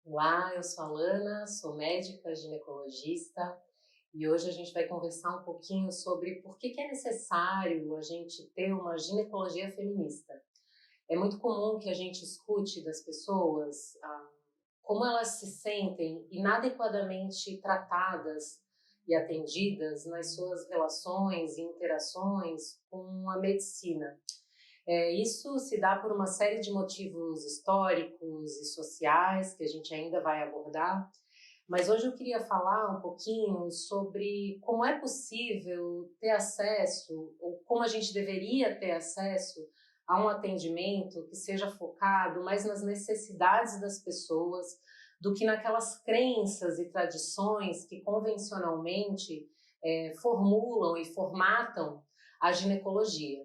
Olá, eu sou a Lana, sou médica ginecologista e hoje a gente vai conversar um pouquinho sobre por que é necessário a gente ter uma ginecologia feminista. É muito comum que a gente escute das pessoas como elas se sentem inadequadamente tratadas e atendidas nas suas relações e interações com a medicina. Isso se dá por uma série de motivos históricos e sociais que a gente ainda vai abordar, mas hoje eu queria falar um pouquinho sobre como é possível ter acesso, ou como a gente deveria ter acesso a um atendimento que seja focado mais nas necessidades das pessoas do que naquelas crenças e tradições que convencionalmente formulam e formatam a ginecologia.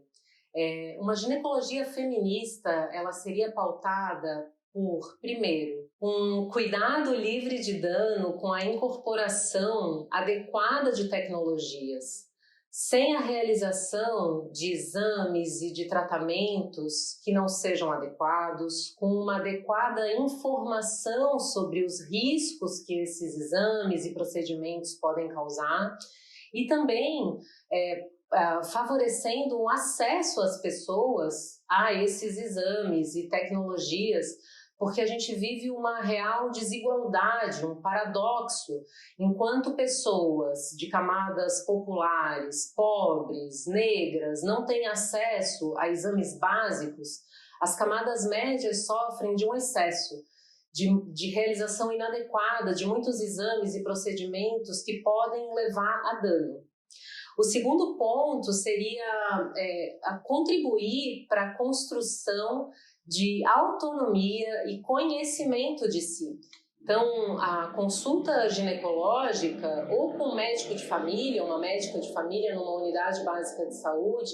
Uma ginecologia feminista, ela seria pautada por, primeiro, um cuidado livre de dano com a incorporação adequada de tecnologias, sem a realização de exames e de tratamentos que não sejam adequados, com uma adequada informação sobre os riscos que esses exames e procedimentos podem causar, e também favorecendo um acesso às pessoas a esses exames e tecnologias, porque a gente vive uma real desigualdade, um paradoxo. Enquanto pessoas de camadas populares, pobres, negras, não têm acesso a exames básicos, as camadas médias sofrem de um excesso de realização inadequada de muitos exames e procedimentos que podem levar a dano. O segundo ponto seria a contribuir para a construção de autonomia e conhecimento de si. Então, a consulta ginecológica, ou com um médico de família, uma médica de família numa unidade básica de saúde,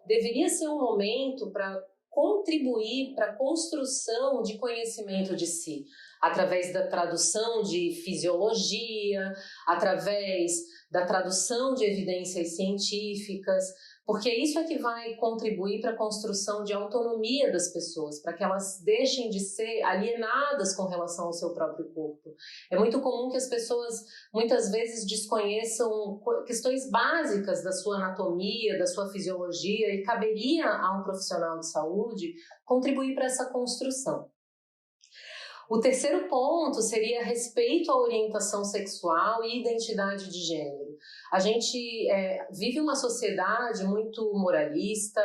deveria ser um momento para contribuir para a construção de conhecimento de si, através da tradução de fisiologia, através da tradução de evidências científicas, porque isso é que vai contribuir para a construção de autonomia das pessoas, para que elas deixem de ser alienadas com relação ao seu próprio corpo. É muito comum que as pessoas muitas vezes desconheçam questões básicas da sua anatomia, da sua fisiologia, e caberia a um profissional de saúde contribuir para essa construção. O terceiro ponto seria respeito à orientação sexual e identidade de gênero. A gente vive uma sociedade muito moralista,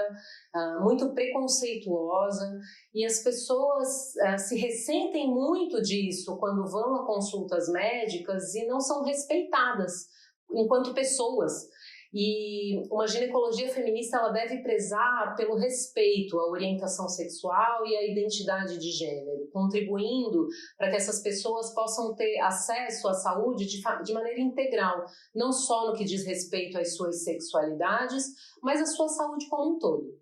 muito preconceituosa, e as pessoas se ressentem muito disso quando vão a consultas médicas e não são respeitadas enquanto pessoas. E uma ginecologia feminista, ela deve prezar pelo respeito à orientação sexual e à identidade de gênero, contribuindo para que essas pessoas possam ter acesso à saúde de maneira integral, não só no que diz respeito às suas sexualidades, mas à sua saúde como um todo.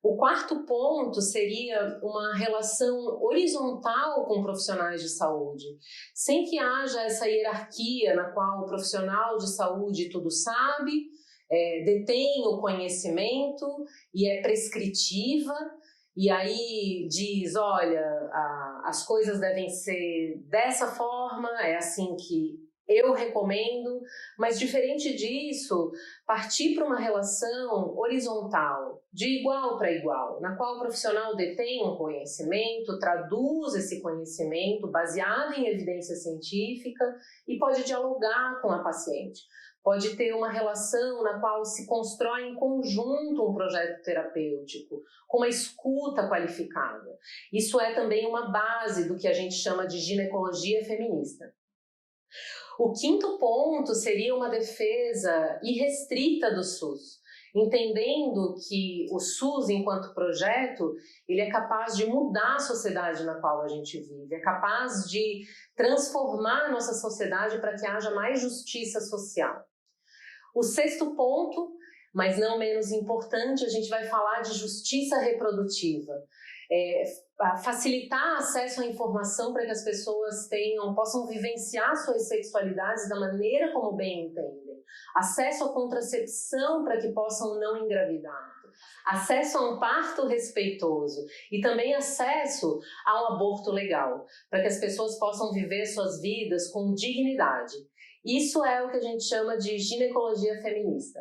O quarto ponto seria uma relação horizontal com profissionais de saúde, sem que haja essa hierarquia na qual o profissional de saúde tudo sabe, detém o conhecimento e é prescritiva, e aí diz, olha, as coisas devem ser dessa forma, é assim que eu recomendo, mas diferente disso, partir para uma relação horizontal, de igual para igual, na qual o profissional detém um conhecimento, traduz esse conhecimento baseado em evidência científica e pode dialogar com a paciente. Pode ter uma relação na qual se constrói em conjunto um projeto terapêutico, com uma escuta qualificada. Isso é também uma base do que a gente chama de ginecologia feminista. O quinto ponto seria uma defesa irrestrita do SUS, entendendo que o SUS, enquanto projeto, ele é capaz de mudar a sociedade na qual a gente vive, é capaz de transformar a nossa sociedade para que haja mais justiça social. O sexto ponto, mas não menos importante, a gente vai falar de justiça reprodutiva. Facilitar acesso à informação para que as pessoas possam vivenciar suas sexualidades da maneira como bem entendem. Acesso à contracepção para que possam não engravidar. acesso a um parto respeitoso e também acesso a um aborto legal, para que as pessoas possam viver suas vidas com dignidade. Isso é o que a gente chama de ginecologia feminista.